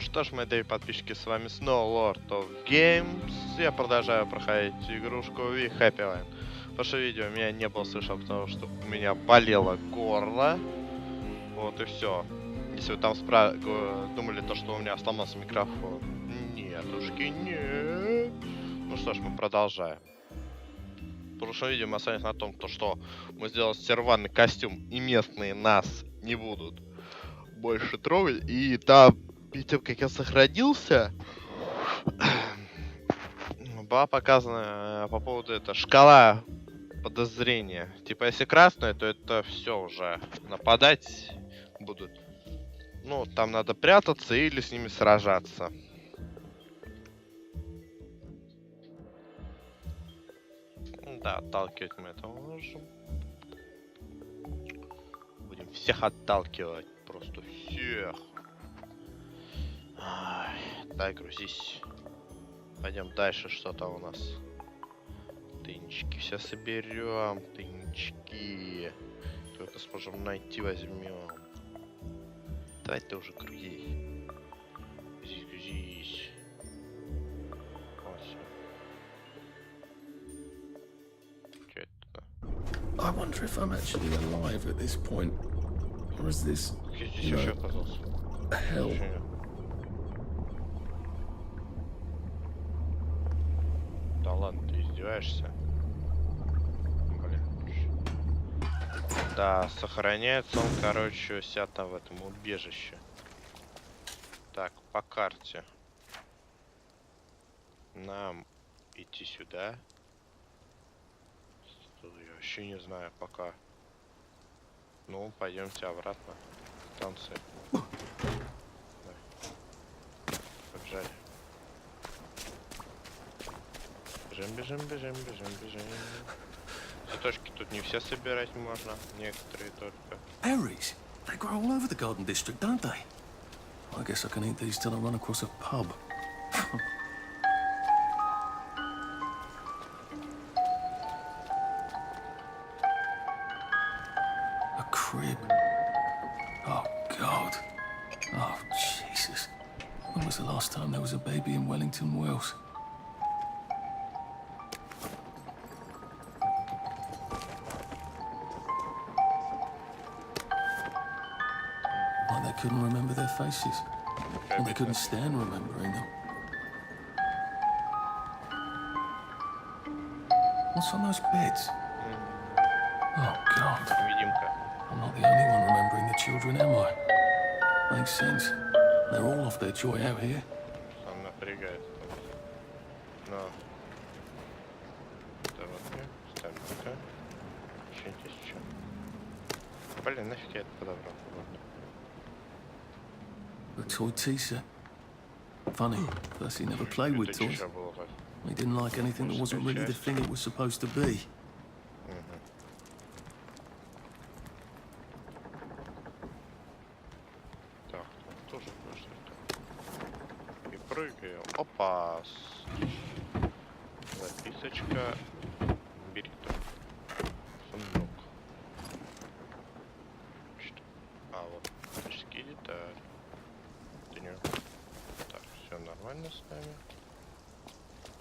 Что ж, мои дорогие подписчики, с вами снова Lord of Games. Я продолжаю проходить игрушку HAPPY FEW. В прошлом видео меня не было слышно, потому что у меня болело горло. Вот и все. Если вы там думали, то, что у меня сломался микрофон. Нетушки, нет. Ну что ж, мы продолжаем. В прошлом видео мы остановились на том, что мы сделали серванный костюм, и местные нас не будут больше трогать. И там, перед тем, как я сохранился, была показана по поводу этого шкала подозрения. Типа, если красная, то это все уже нападать будут. Ну, там надо прятаться или с ними сражаться. Да, отталкивать мы это можем. Будем всех отталкивать. Просто всех. Ай, дай, грузись. Пойдем дальше, что там у нас. Тынчики все соберем. Тынчики. Только сможем найти, возьмем. Давай ты уже грузи. Грузись, грузись. Вот. Что это? I wonder if I'm actually alive at this point, or is this, you know, hell? Да ладно, ты издеваешься? Блин. Да, сохраняется он, короче, у себя там в этом убежище. Так, по карте. Нам идти сюда. Я вообще не знаю пока. Ну, пойдемте обратно. Станция. Побежали. Бежим, бежим, бежим, бежим, бежим. Цветочки тут не все собирать можно, некоторые только. Berries? They grow all over the Garden District, don't they? I guess I can eat these till I run across a pub. A crib. Oh, God. Oh, Jesus. When was the last time there was a baby in Wellington, Wales? Like they couldn't remember their faces. Or they couldn't stand remembering them. What's on those beds? Oh, God. Невидимка. I'm not the only one remembering the children, am I? Makes sense. They're all off their joy out here. Он напрягает. Но. Давай-ка, ставим-ка. Еще здесь что? Блин, нафиг я это подобрал. A toy tea set. Funny, Percy never played with Это toys. еще было как. He didn't like anything that wasn't really the thing it was supposed to be. Так, тоже что-то. И прыгаем. Опа! Записочка. Бери сундук. Что? А, вот. Технические детали. Тренер. Так, все нормально с нами.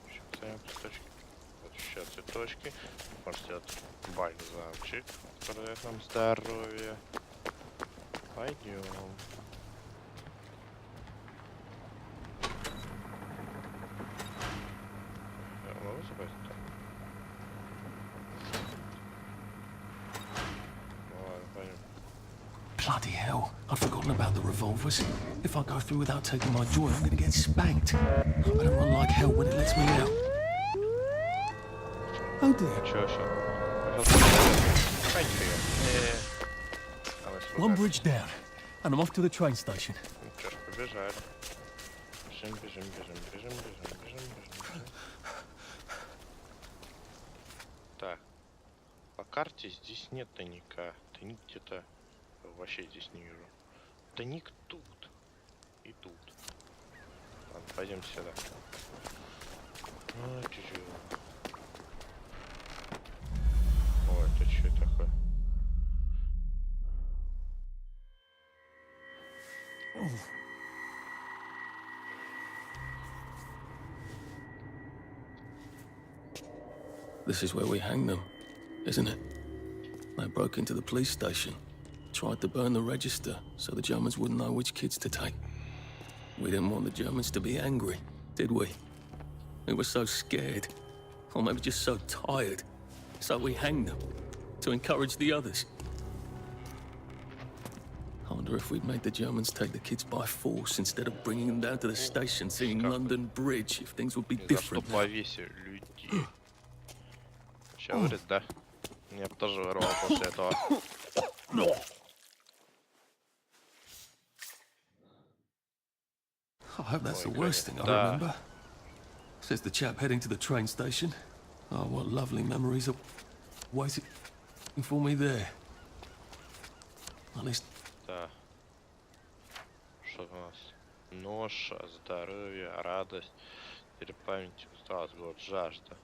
Сейчас ставим цветочки. Вот еще цветочки. Можно сделать бальзамчик, который дает нам здоровье. Пойдем. Могу забрать это? Ну ладно, пойдем. Bloody hell, I'd forgotten about the revolvers. If I go through without taking my joy, I'm gonna get spanked. I better run like hell when it lets me out. Oh dear. Чё еще? One bridge down, and I'm off to the train station. Ну чё ж, побежали. Бежим, бежим, бежим, бежим, бежим, бежим, бежим. Так. По карте здесь нет тайника. Тайник где-то вообще здесь не вижу. Тайник тут. И тут. Ладно, пойдем сюда. А, чуть-чуть. Ой, это что такое? This is where we hang them, isn't it? They broke into the police station, tried to burn the register so the Germans wouldn't know which kids to take. We didn't want the Germans to be angry, did we? We were so scared, or maybe just so tired, so we hanged them to encourage the others. I wonder if we'd made the Germans take the kids by force instead of bringing them down to the station singing London Bridge, if things would be different now. Сейчас вырез, да? Меня бы тоже вырвало после этого. I hope that's the worst thing I remember. Says the chap heading to the train station. Oh, what lovely memories are waiting for me there. At least... Да. Что у нас? Нож, здоровье, радость, теперь память, усталость, голод, жажда.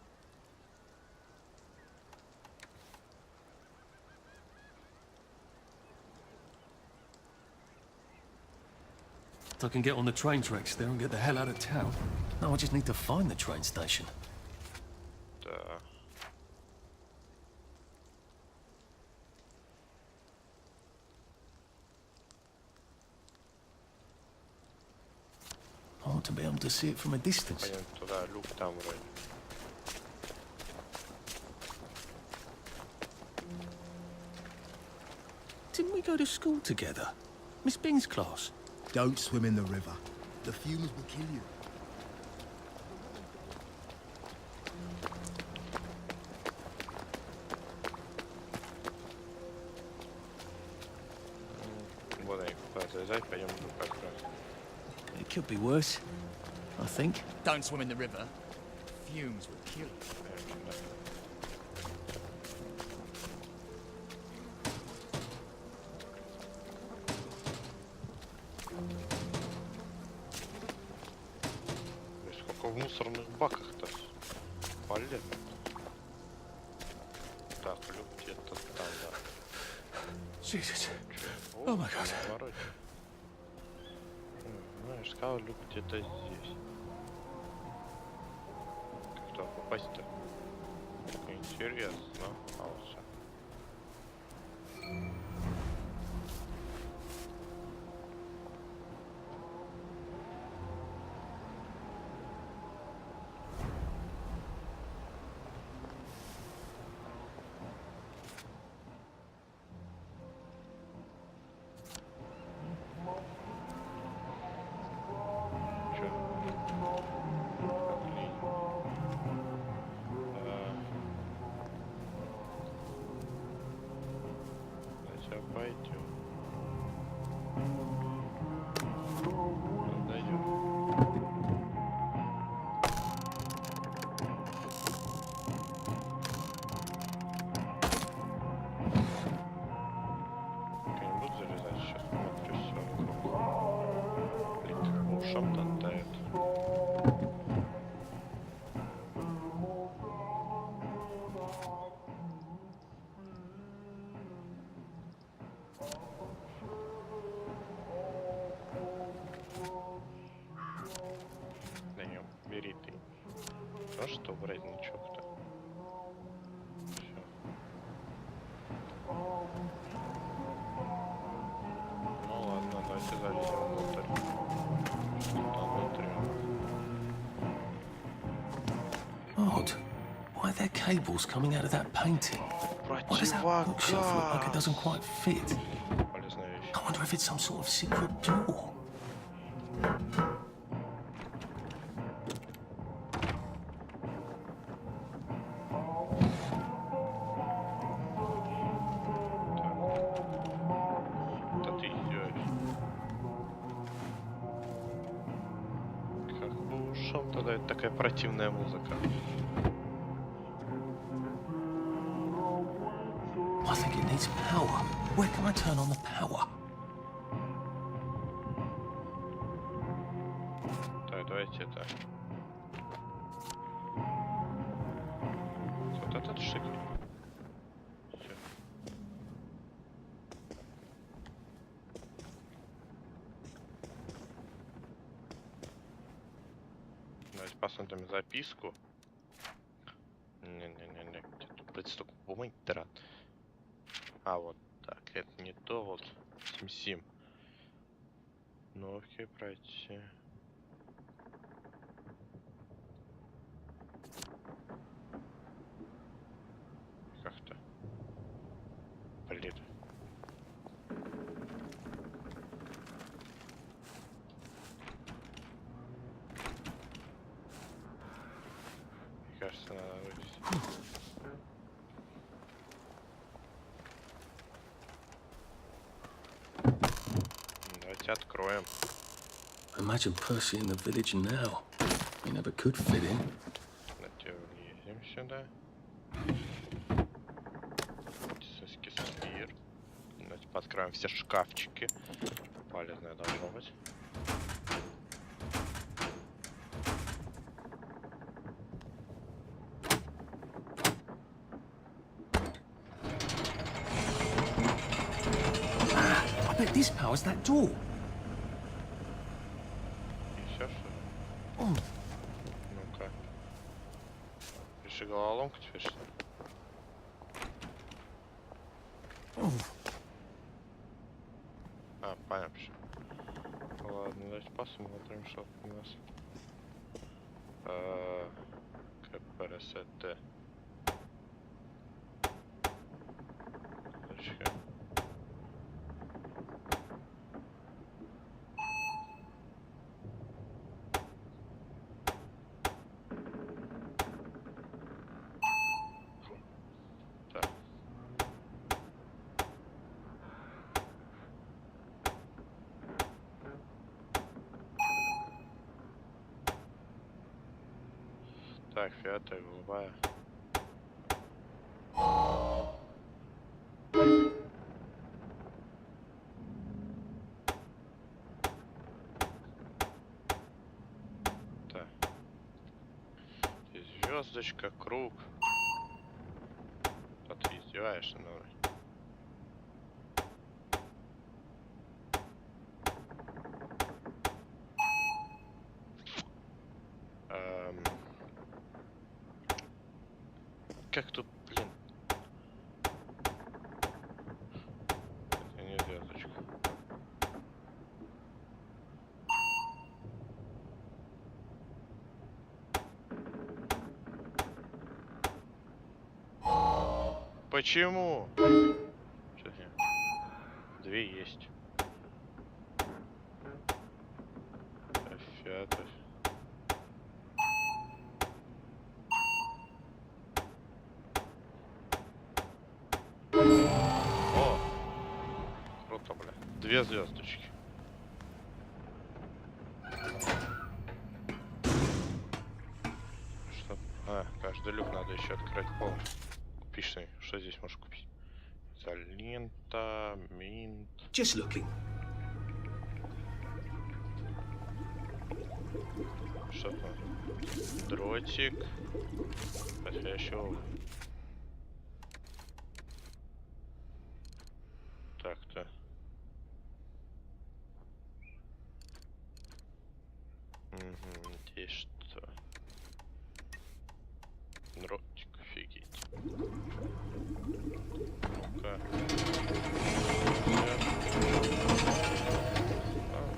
I can get on the train tracks there and get the hell out of town. No, I just need to find the train station. Да. I want to be able to see it from a distance. Пойдем туда, люк там вроде. Didn't we go to school together? Miss Bing's class? Don't swim in the river. The fumes will kill you. Вот они, залезать, пойдем как раз. It could be worse, I think. Don't swim in the river. Fumes will kill you. Сколько в мусорных баках-то? Полезно. Так, люк где-то там, да. Jesus. Oh my God. Знаешь, сказал, люк где-то здесь. Как туда попасть-то? Интересно. А вот все. Бери ты. А что брать ничего-то? Все. Ну ладно, давайте залезем внутрь. Что там внутри? Odd. Why are there cables coming out of that painting? Why does that bookshelf look like it doesn't quite fit? Полезная вещь. I wonder if it's some sort of secret door. Такая противная музыка. I think it needs power. Where can I turn on the power? Так, давайте это. Вот этот шик. Всё. Давайте посмотрим записку. Не-не-не-не. блядь, столько бумаги трат. А, вот так, это не то, вот. Сим-сим. Ну, окей, пройти. Как-то. Блин. Мне кажется, надо выйти. Давайте откроем. Imagine Percy in the village now. He never could fit in. Давайте влезем сюда. Медицинский спир. Давайте подкроем все шкафчики. Полезное должно быть. I bet this powers that door. И все, что ли? Ну-ка. Реши головоломку теперь, что ли? А, понятно. Ладно, давайте посмотрим, что у нас. КПРСТ. Точка. Так. Так, фиатая, голубая. Так. Здесь звездочка, круг. А ты издеваешься, ну? Как тут, блин? Это не звездочка. Почему? Что это? Две есть. Фиатов. О! Круто, бля. Две звездочки. Что? А, каждый люк надо еще открыть полностью. Купишь, что здесь можешь купить? Изолента, минт. Just looking. Что там? Дротик. Подходящий угол. Так-то. Угу, здесь что? Дротик, офигеть. Ну-ка.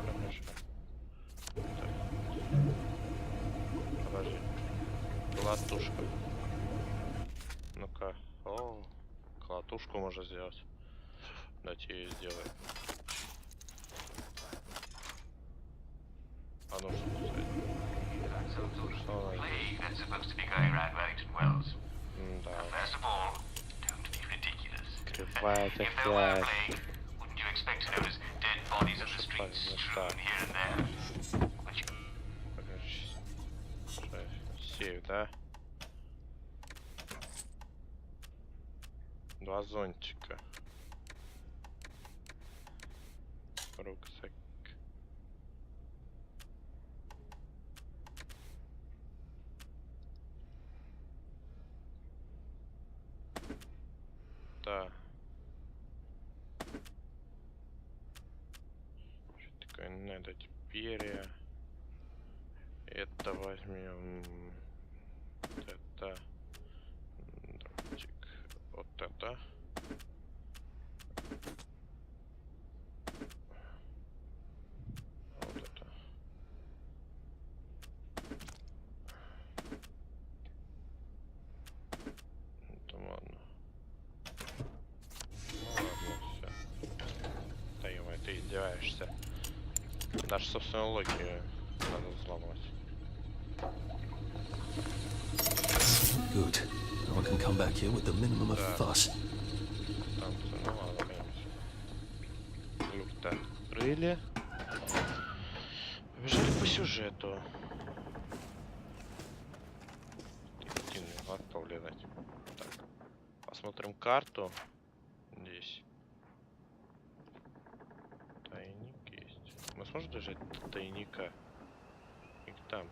Хорошо. Так. Подожди. Колотушка. Ну-ка. О, колотушку можно сделать. Давайте я ее сделаю. А ну что да. Кривая такая. Сейв, да? Два зонтика. Рюкзак. Да. Что такое надо теперь? Это возьмем. Это. Дротик. Вот это. Вот это. Это ладно. Ну ладно, все. Да ё, ты издеваешься. Даже собственную логику надо взломать. Good. Now I can come back here with the minimum of fuss. Там, ну ладно, конечно. Люк-то открыли. Побежали по сюжету. Один отправлять. Так. Посмотрим карту. Здесь. Тайник есть. Мы сможем дожать до тайника? И там.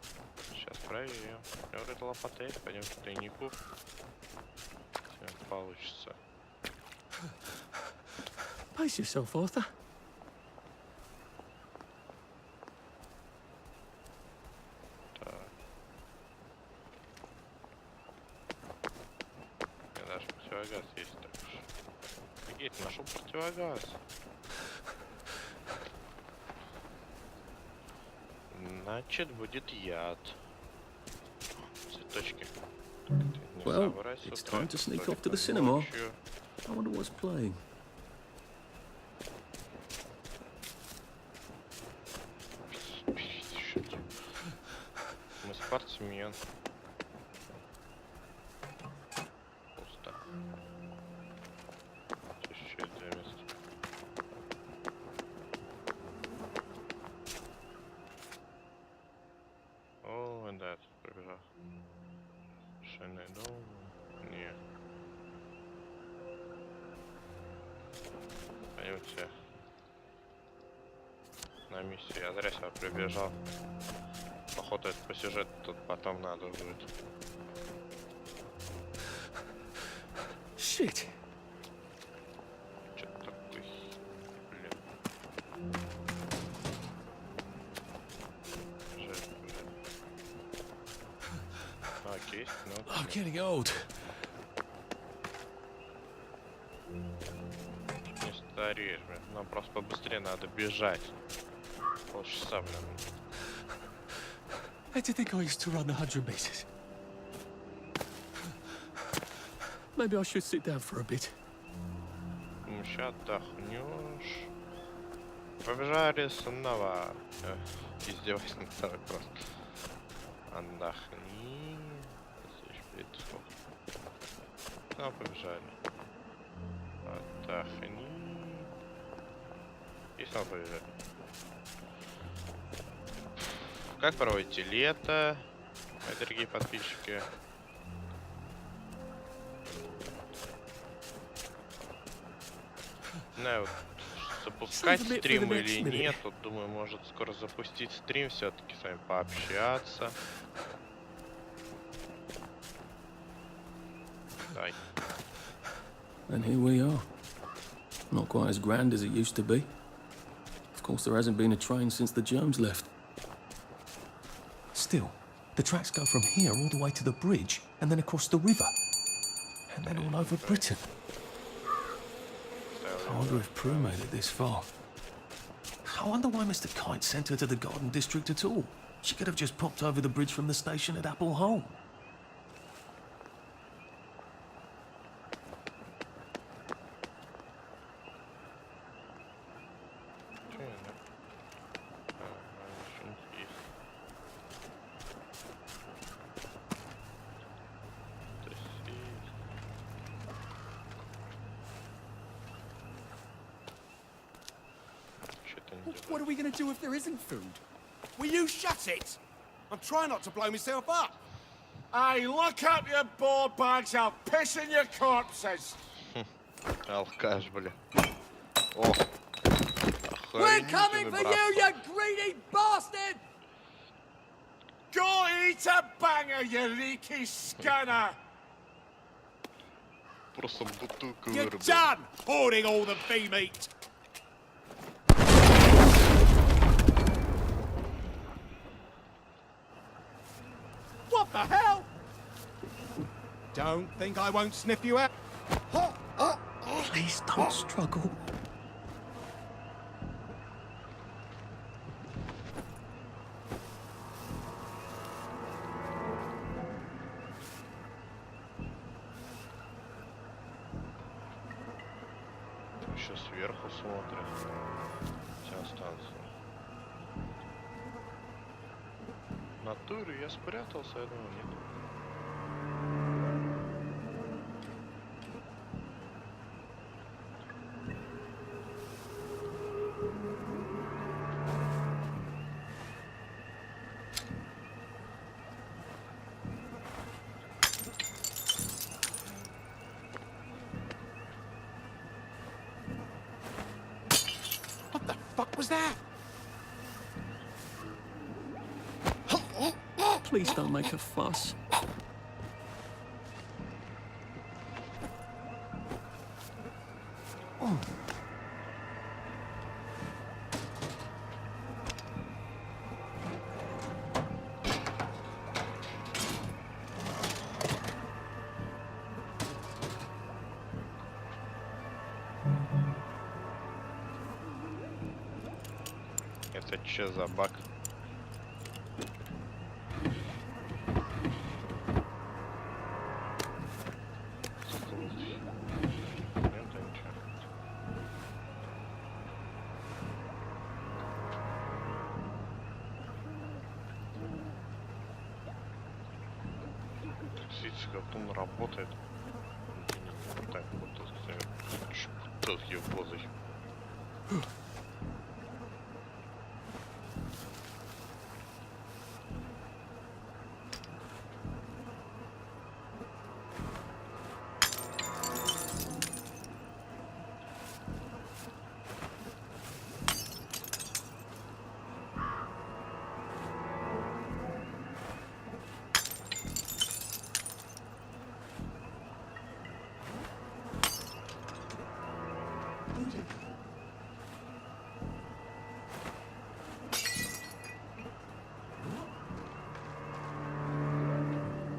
Сейчас проверим. Я говорю, это лопата. Пойдем к тайнику. Все получится. Pace yourself, Arthur. Так. У меня даже противогаз есть, так уж. Офигеть, нашел противогаз. Значит, будет яд. Цветочки. Well, it's time to sneak off to the cinema. I wonder what's playing. Мы спортсмен. Пусто. Еще 2 места. О, да, тут пробежал. Шайный дом. Не. Пойдемте. На миссию. Я зря сюда прибежал. Походу это по сюжету тут потом надо будет. Shit. Что-то такое. Блин. Окей, ну. I'm getting old. Не стареешь, блин. Нам просто побыстрее надо бежать. Полчаса, блин. I did think I used to run 100 meters. Maybe I should sit down for a bit. Ну, сейчас отдохнешь. Побежали снова. Издевайся над тобой просто. Отдохни. Ну, побежали. Отдохни. И снова побежали. Как проводите лето, мои дорогие подписчики? Не знаю, вот, запускать стрим или нет. Вот, думаю, может скоро запустить стрим, все-таки с вами пообщаться. Давай. And here we are. Not quite as grand as it used to be. Of course, there hasn't been a train since the germs left. Still, the tracks go from here all the way to the bridge and then across the river. And then all over Britain. I wonder if Prue made it this far. I wonder why Mr. Kite sent her to the Garden District at all. She could have just popped over the bridge from the station at Apple Hole. What are we going to do if there isn't food? Will you shut it? I'm trying not to blow myself up. Hey, look up your board bags, I'll piss in your corpses. Алкаш, бля. О! We're coming for you, you greedy bastard! Go eat a banger, you leaky scanner! Просто бутылку You're вырубил. done hoarding all the bee meat! What the hell? Don't think I won't sniff you out. Hot Please don't struggle. Еще сверху смотрят. Вся станция. В натуре я спрятался, я думаю, нет. What the fuck was that? Please don't make a fuss. Это че за баг? Видите, как он работает. Вот так вот тут его возле.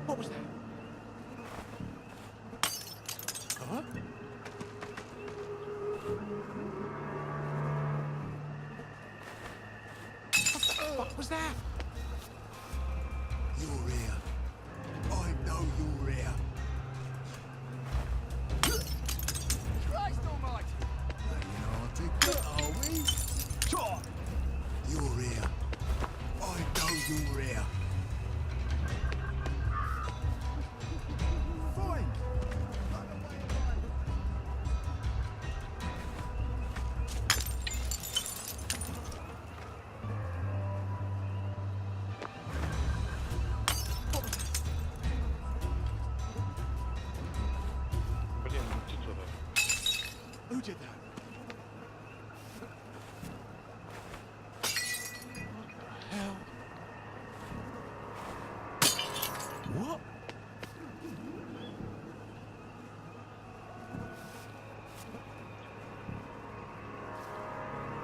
What was that? Huh? What was that? You're here. I know you're here. Christ almighty! Playing Arctic, are we? Sure. You're here. I know you're here. Fine. Блин, иди туда. Who did that? Hell. What?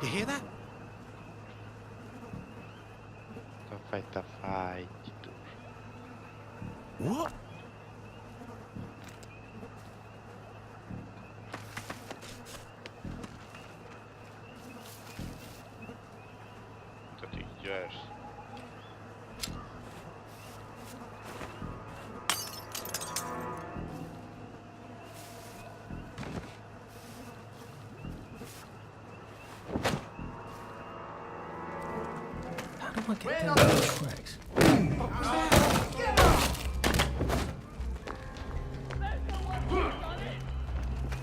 You hear that? Давай, давай, иди тут. What? Куда ты идешь? How do I get down those tracks?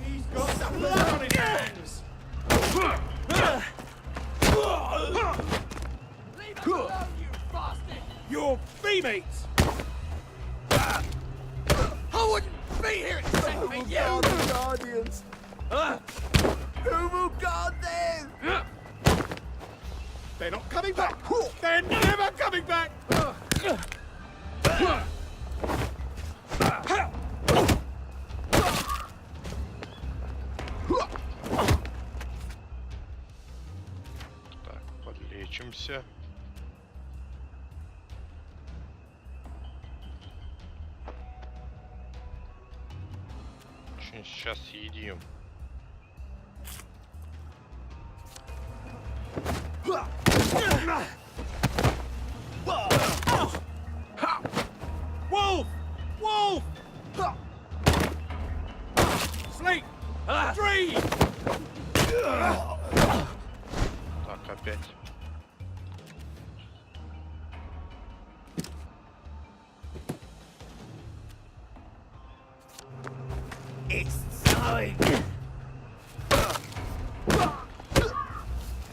He's got some blood on his hands! Leave us alone, you bastard! You're females! I wouldn't be here except for you! The Guardians. Who will guard them? They're not coming back! They're never coming back! Так, подлечимся. Что сейчас съедим?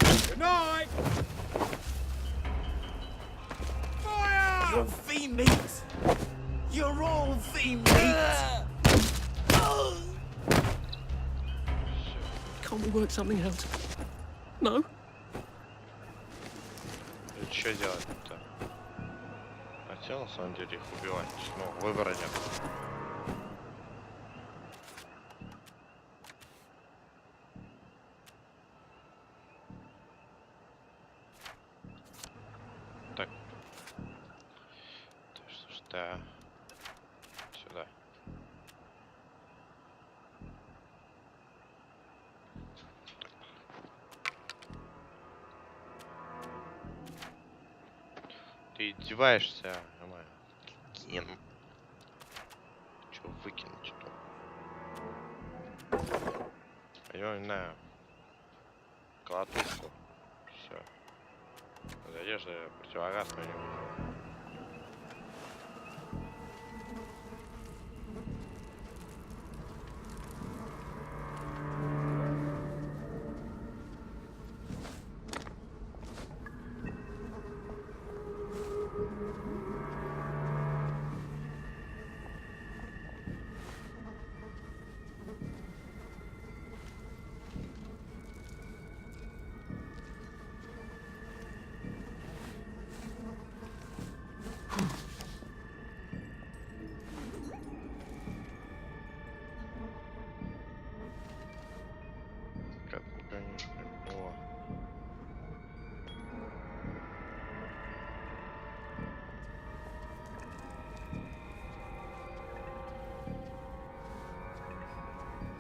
Good night! Fire! You're V-meat! You're all V-meat! Can't we work something out? No? И что делать-то? Хотел на самом деле их убивать, но выбора нет. Так. Что? Сюда. Ты издеваешься, Ген. Чё выкинуть тут? Я не знаю. Колотушку. Все. Одежда противогазную не буду.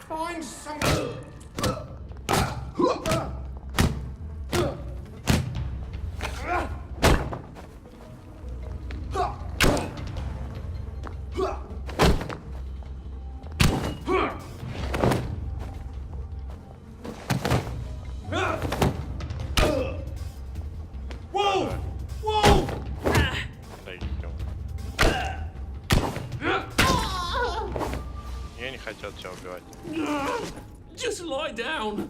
Find something. Whoa! Whoa! Я не хотел тебя убивать. Just lie down.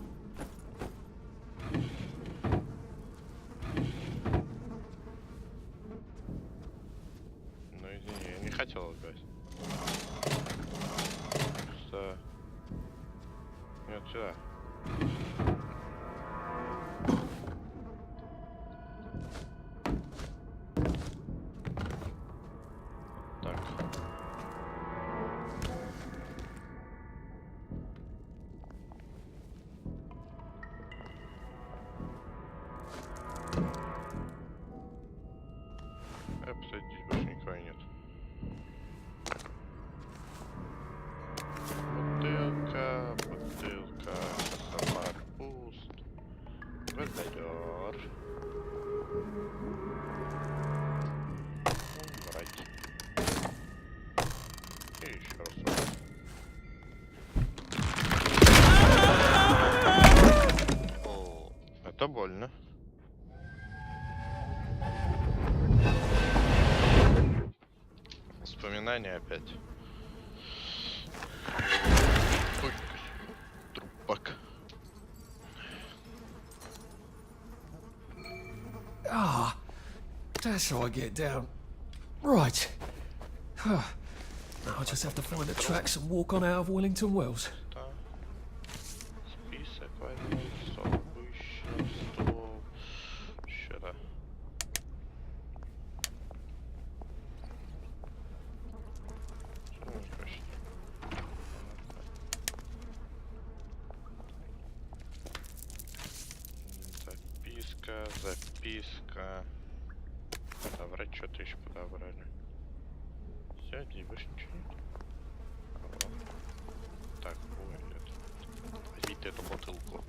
Ну извини, я не хотел убивать. Что? Нет, сюда. Так. Кстати, здесь больше никого нет. Бутылка, бутылка, косопар пуст. Гвоздодер. Убрать. И еще раз убрать. О, это больно. Воспоминания опять. Ой, трупак. Ah, that's how I get down. Right. Now I just have to find the tracks and walk on out of Wellington Wells. Да. Список возьму, стол, стол. Сюда. Записка, записка. Подобрать что-то еще подобрали. Все, здесь больше ничего нет. Ага. Так, ой, это. Возьмите эту бутылку.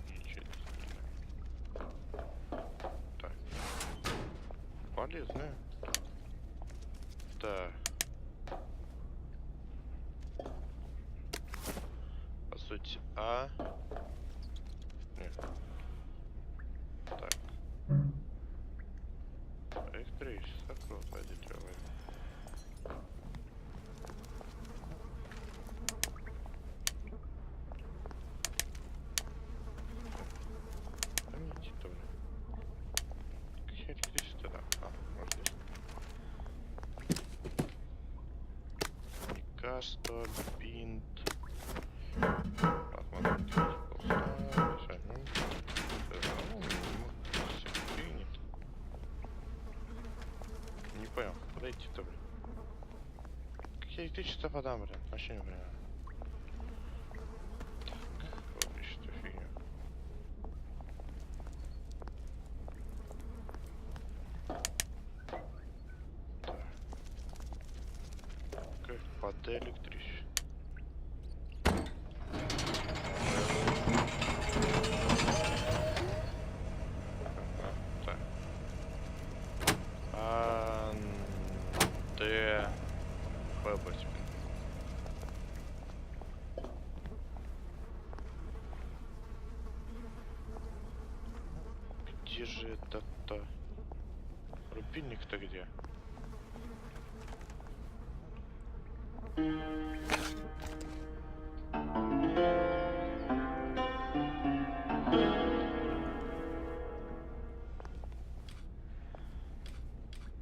Ничего не. Так. Полезная. Да. По сути, Нет. Так. Электричество, круто, водитель. лекарство, бинт. Не понял, куда идти-то, блин? Какие электричества подам, блин? Вообще не понимаю. Так, вот еще эту фигню. Как под электричество. Где же это-то? Рубильник-то где?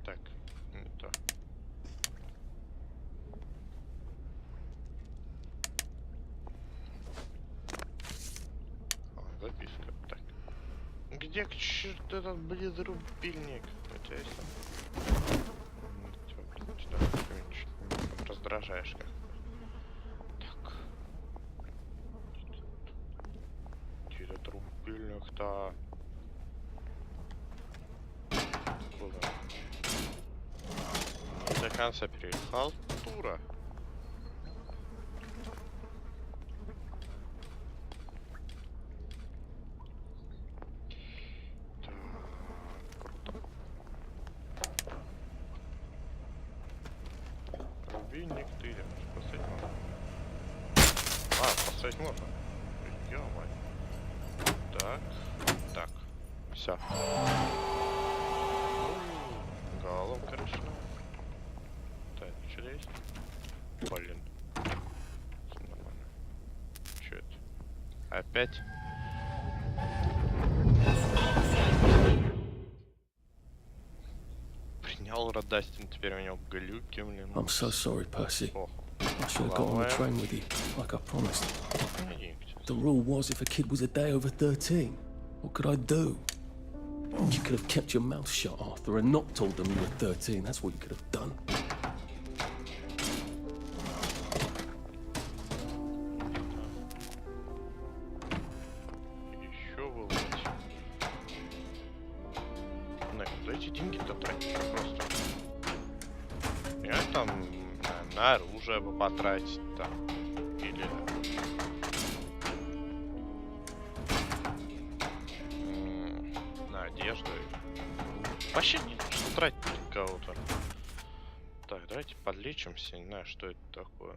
Так, не то. Записка. Так. Где к черту этот, блин, рубильник? У тебя есть там? Раздражаешь как. Так. Где этот рубильник-то? Куда? Не до конца переехал. Тура. Рубильник ты идешь. Поставить можно. Поставить можно. Ё-моё. Так. Так. Все. Головка решена. Так, что есть? Блин. Нормально. Что это? Опять? Принял Родастин, теперь у него глюки, блин. I'm so sorry, Percy. Ох. I should have got on the train with you, like I promised. Иди. The rule was if a kid was a day over 13, what could I do? You could have kept your mouth shut, Arthur, and not told them you were 13. That's what you could have done. Еще вылазить. На куда эти деньги-то тратить просто? Я там на оружие бы потратить там. Или на одежду. Вообще не что тратить кого-то. Так, давайте подлечимся. Не знаю, что это такое.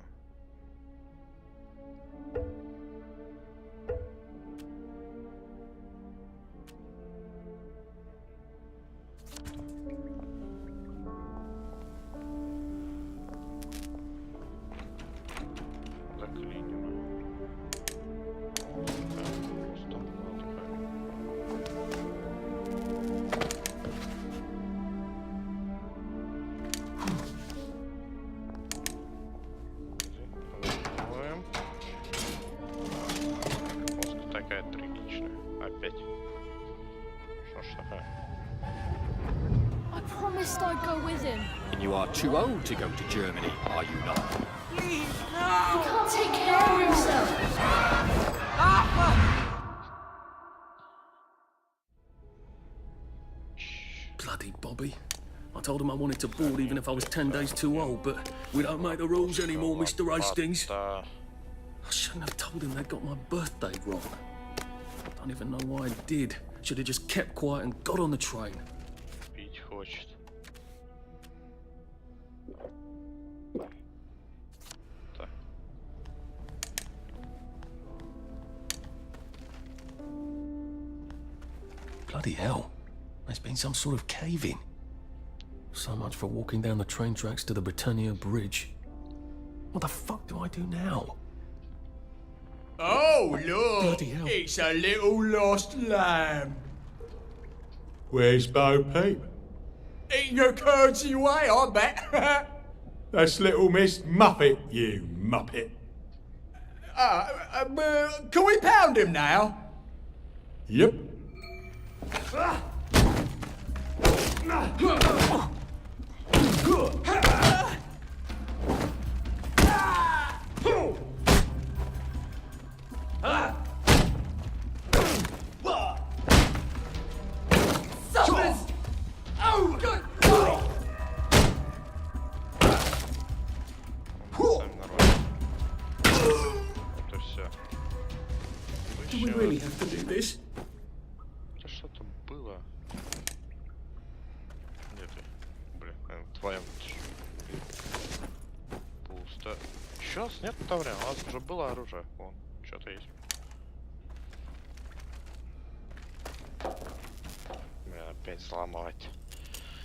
I'd go with him. And you are too old to go to Germany, are you not? He can't take care of himself. Bloody Bobby. I told him I wanted to board even if I was 10 days too old, but we don't make the rules anymore, Mr. Hastings. I shouldn't have told him they got my birthday wrong. I don't even know why I did. Should have just kept quiet and got on the train. Пить хочет. Так. Bloody hell. There's been some sort of cave-in. So much for walking down the train tracks to the Britannia Bridge. What the fuck do I do now? Oh, look! Bloody hell. It's a little lost lamb. Where's Bo Peep? Eating her curds away, I bet. That's little Miss Muppet, you muppet. Can we pound him now? Yep. Do we really have to do this? Это что-то было. Где ты? Блин, в твоем. Пусто. Сейчас нет товаря, у нас уже было оружие. Вон, что-то есть. Блин, опять взломать.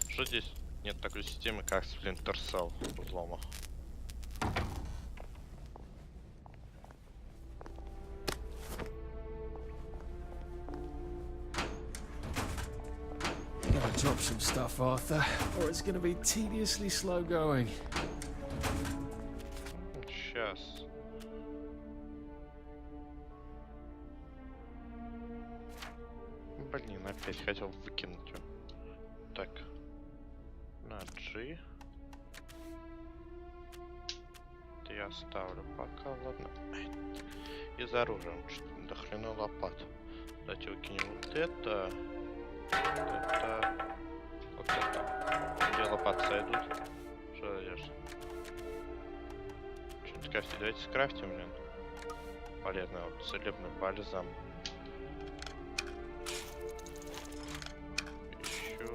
Что здесь? Нет такой системы, как Splinter Cell взлома. Gotta drop some stuff, Arthur, or it's gonna be tediously slow going. Сейчас. Блин, опять хотел выкинуть его. Так. На G. Это я оставлю пока, ладно. Из оружия. До хрена лопат. Давайте выкинем вот это. Вот это. Где лопаты сойдут? Что идешь? Что-нибудь скрафтить. Давайте скрафтим, блин. Полезно. Вот целебный бальзам. Еще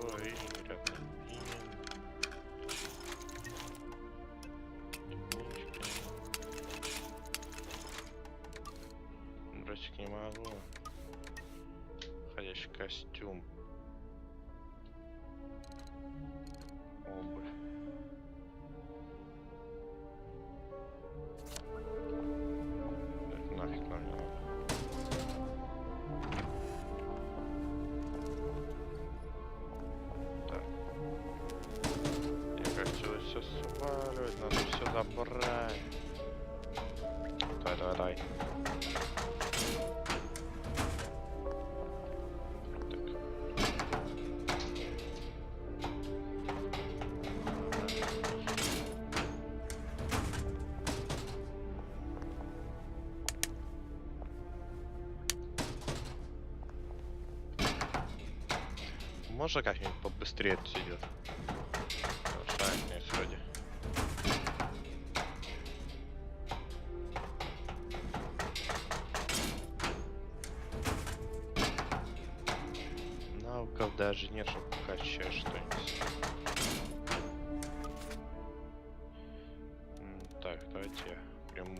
и бросик не могу. Ходящий костюм. Обувь. Это нафиг нам не надо. Так. Я хочу все сваливать, надо все забрать. Давай. Можно как-нибудь побыстрее это идет? Шаг на исходе. Навыков даже нет, чтобы качать что-нибудь. Так, давайте я приму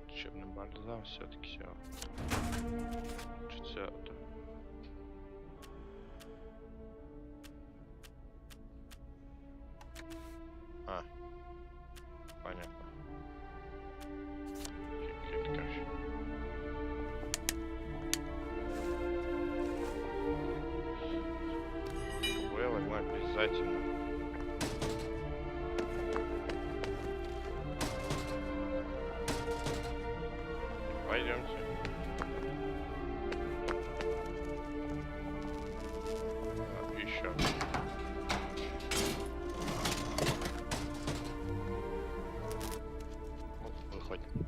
учебный бальзам все-таки все. Чуть все это. А, понятно. Я возьму обязательно. Пойдемте. Еще. Выходим.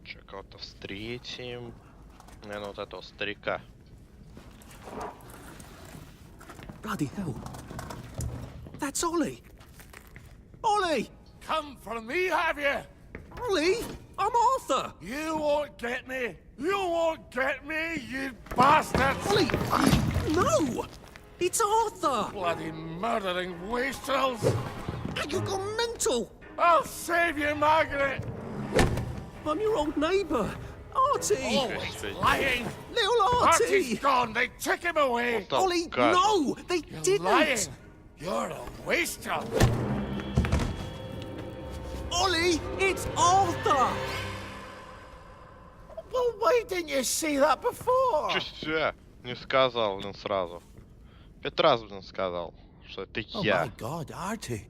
Че, кого-то встретим. Наверное, вот этого старика. Bloody hell. That's Ollie. Ollie! Come for me, have you? Ollie! I'm Arthur! You won't get me! You won't get me, you bastards! Ollie! No! It's Arthur! Bloody murdering wastrels! You've gone mental! I'll save you, Margaret! I'm your old neighbour, Artie! Always lying! Little Artie! Artie's gone, they took him away! Ollie, no! They You're didn't! lying! You're a wastrel! Ollie, it's Arthur! Well, why didn't you see that before? Чё себя не сказал, блин, сразу. 5 раз, блин, сказал, что это Oh я. my God, Artie.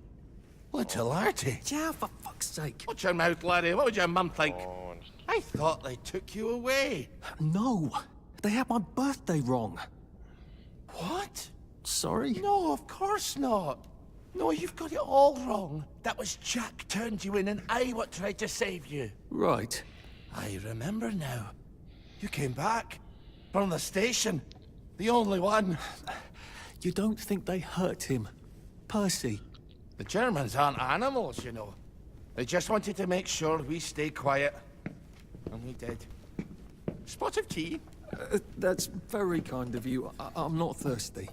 Little Artie. Yeah, for fuck's sake. Watch your mouth, Larry. What would your mum think? О, I thought they took you away. No, they had my birthday wrong. What? Sorry? No, of course not. No, you've got it all wrong. That was Jack turned you in and I what tried to save you. Right. I remember now. You came back from the station. The only one. You don't think they hurt him? Percy? The Germans aren't animals, you know. They just wanted to make sure we stay quiet. And we did. Spot of tea? That's very kind of you. I'm not thirsty.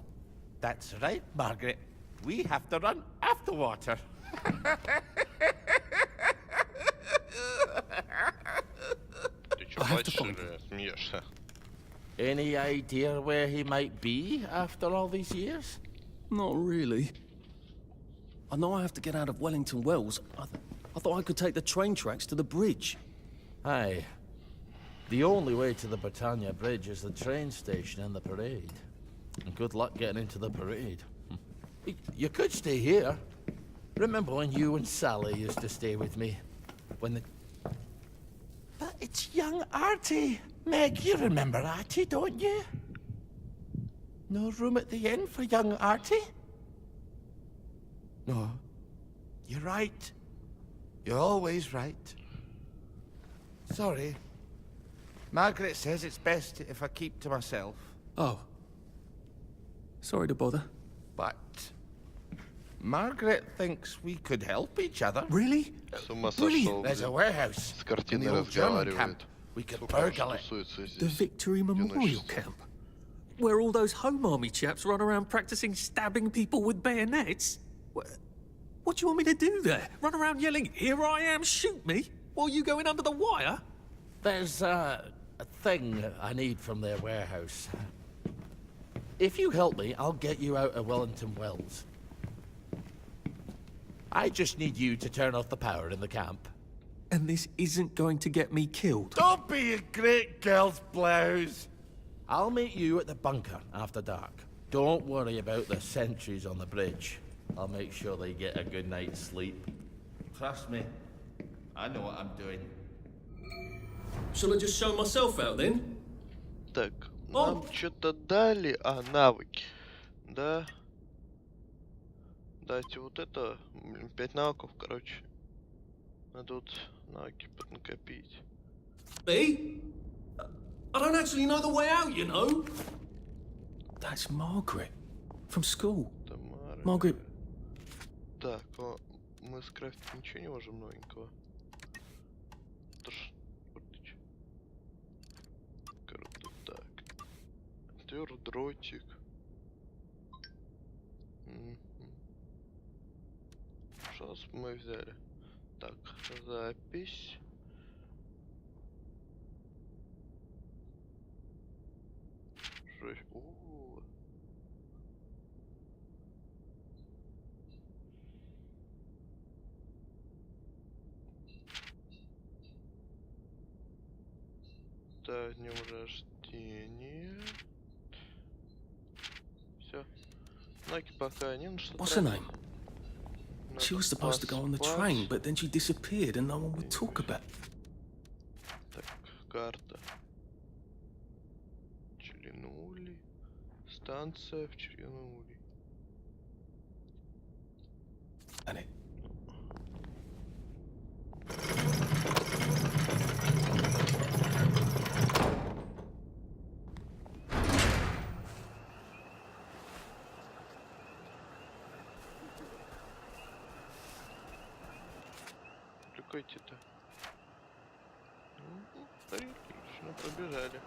That's right, Margaret. We have to run after water. ты чё I have to плачешь find или смеешься? Any idea where he might be after all these years? Not really. I know I have to get out of Wellington Wells. I thought I could take the train tracks to the bridge. Aye. The only way to the Britannia Bridge is the train station and the parade. And good luck getting into the parade. You could stay here. Remember when you and Sally used to stay with me? When the... But it's young Artie. Meg, you remember Artie, don't you? No room at the inn for young Artie? No. You're right. You're always right. Sorry. Margaret says it's best if I keep to myself. Oh. Sorry to bother. But Margaret thinks we could help each other. Really? С ума Brilliant. сошел, There's a блин. warehouse С in картиной the old German разговаривает. camp. We could Сколько раз burgle it. тусуется здесь. The Victory Memorial Одиночество. Camp? Where all those Home Army chaps run around practicing stabbing people with bayonets? What do you want me to do there? Run around yelling, "Here I am, shoot me," while you go in under the wire? There's a thing I need from their warehouse. If you help me, I'll get you out of Wellington Wells. I just need you to turn off the power in the camp. And this isn't going to get me killed. Don't be a great girl's blouse. I'll meet you at the bunker after dark. Don't worry about the sentries on the bridge. I'll make sure they get a good night's sleep. Trust me, I know what I'm doing. Shall I just show myself out then? Так, нам что-то дали, навыки, да? Дайте вот это, 5 навыков, короче. Надо тут навыки поднакопить. Me? I don't actually know the way out, you know. That's Margaret from school. Тамара. Margaret. Так, мы скрафтить ничего не можем новенького. Круто, так. Дротик. Что мы взяли? Так, запись. Так, днем рождения. Все. Наки пока не на что. What's her name? She was supposed to go on the train, but then she disappeared and no one would talk about it. Так, карта. Черенули. Станция в Черенули. Какой-то. Отлично, побежали.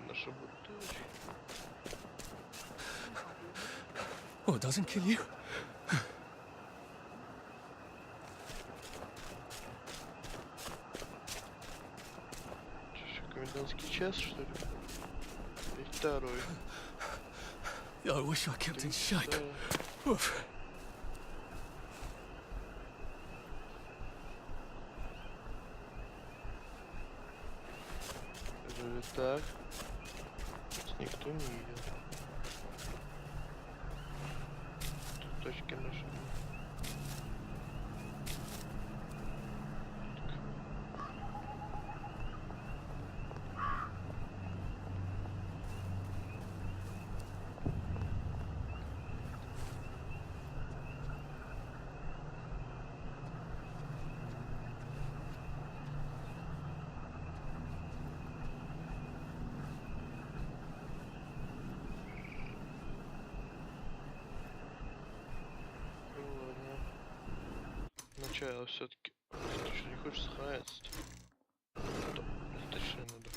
Наша бутылочка. Oh, it doesn't kill you? Что, комендантский час, что ли? И второй. I wish I kept in shape. Oof. Так. никто не видел. Тут точки наши. Начало все-таки. Ты что, не хочешь сохраняться-то? Точно надо.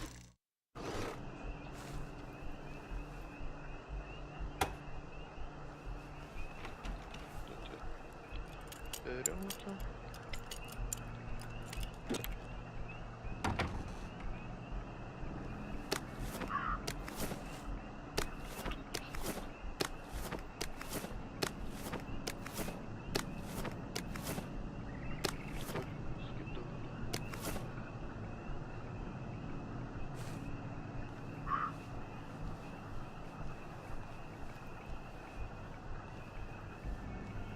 Берем это.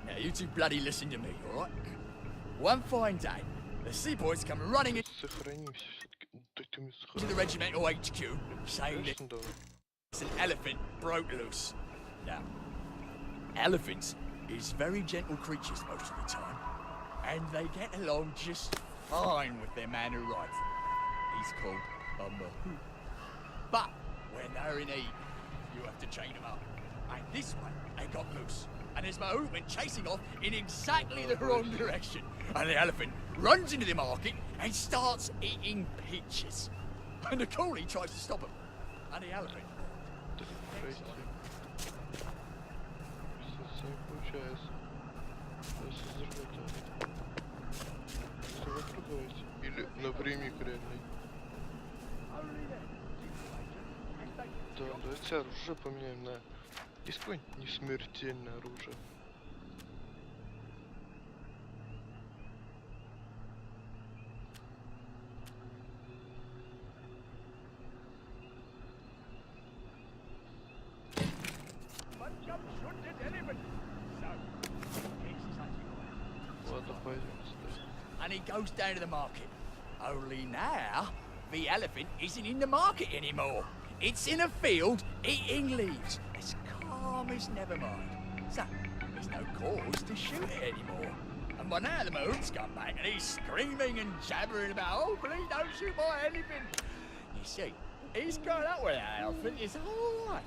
Now, you two bloody listen to me, alright? One fine day, the seaboys come running into Сохранимся все-таки. the regimental HQ, saying that an elephant broke loose. Now, elephants is very gentle creatures most of the time, and they get along just fine with their man who rides them. He's called a mahout. But when they're in heat, you have to chain them up. And this one, they got loose. And his mahout went chasing off in exactly the wrong direction. And the elephant runs into the market and starts eating peaches. And the coolie tries to stop him. And the elephant... Или напрямик реальный. Да, давайте оружие поменяем на... Есть какое-нибудь несмертельное оружие? Ладно, пойдем сюда. And he goes down to the market. Only now, the elephant isn't in the market anymore. It's in a field eating leaves. As calm as never mind. So, there's no cause to shoot it anymore. And by now the mahout's come back and he's screaming and jabbering about, oh, please don't shoot my elephant. You see, he's grown up with that elephant his whole life.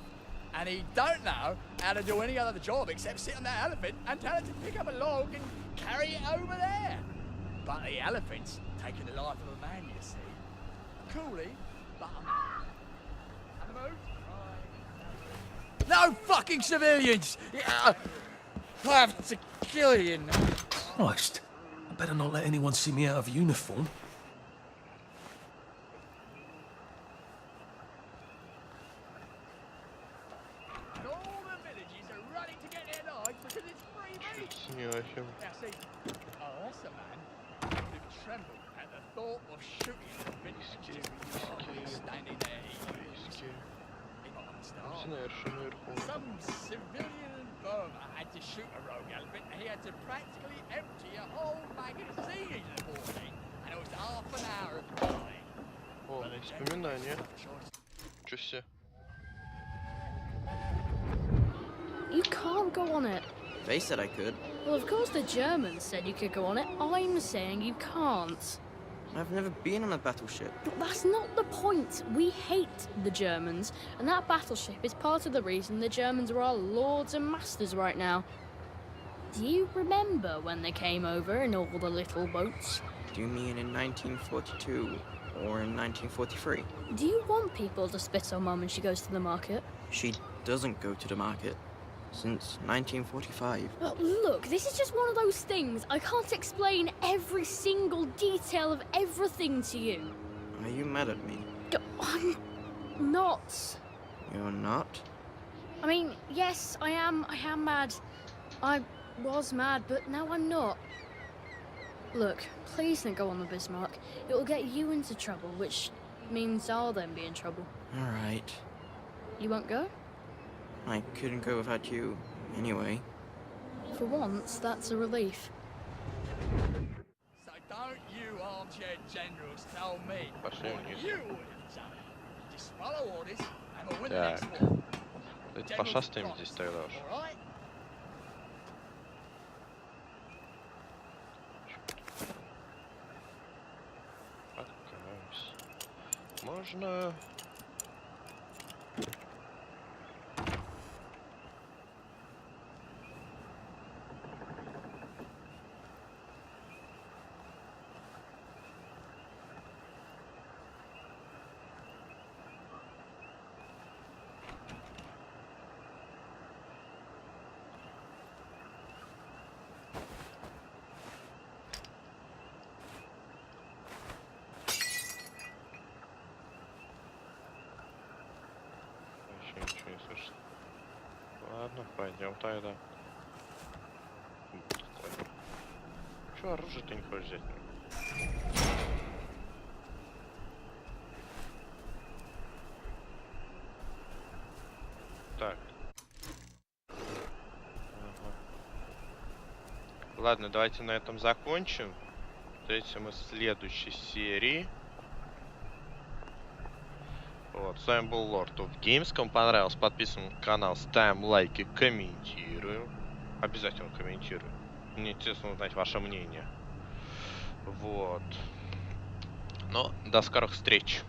And he don't know how to do any other job except sit on that elephant and tell it to pick up a log and carry it over there. But the elephant's taken the life of a man, you see. Coolly, but a man. And the mahout's crying. No fucking civilians! I have to kill you now. Christ, I better not let anyone see me out of uniform. And all the villagers are running to get their knives because it's free meat. Now see, that's a man who would have trembled at the thought of shooting the villagers standing there eating. He might understand. Some civilian in Burma had to shoot a rogue elephant and he had to practically empty a whole magazine into the poor thing. And it was half an hour of dying. О, воспоминания. Чё все? You can't go on it. They said I could. Well, of course the Germans said you could go on it. I'm saying you can't. I've never been on a battleship. But that's not the point. We hate the Germans, and that battleship is part of the reason the Germans are our lords and masters right now. Do you remember when they came over in all the little boats? Do you mean in 1942 or in 1943? Do you want people to spit on Mum when she goes to the market? She doesn't go to the market since 1945. Look, this is just one of those things. I can't explain every single detail of everything to you. Are you mad at me? I'm not. You're not? I mean, yes, I am mad. I was mad, but now I'm not. Look, please don't go on the Bismarck. It will get you into trouble, which means I'll then be in trouble. All right. You won't go? I couldn't go without you, anyway. For once, that's a relief. So don't you armchair generals tell me what you would have done. Just follow orders and we'll win the next war. Давайте пошастаем здесь тогда уж. Alright? Можно... Ничего не слышно. Ладно, пойдем тогда. Че оружие ты не хочешь взять? Так. Ага. Ладно, давайте на этом закончим. Встретимся мы в следующей серии. Вот, с вами был Лорд of Games. Кому понравилось, подписываемся на канал, ставим лайки, комментируем. Обязательно комментируем. Мне интересно узнать ваше мнение. Вот. Ну, до скорых встреч.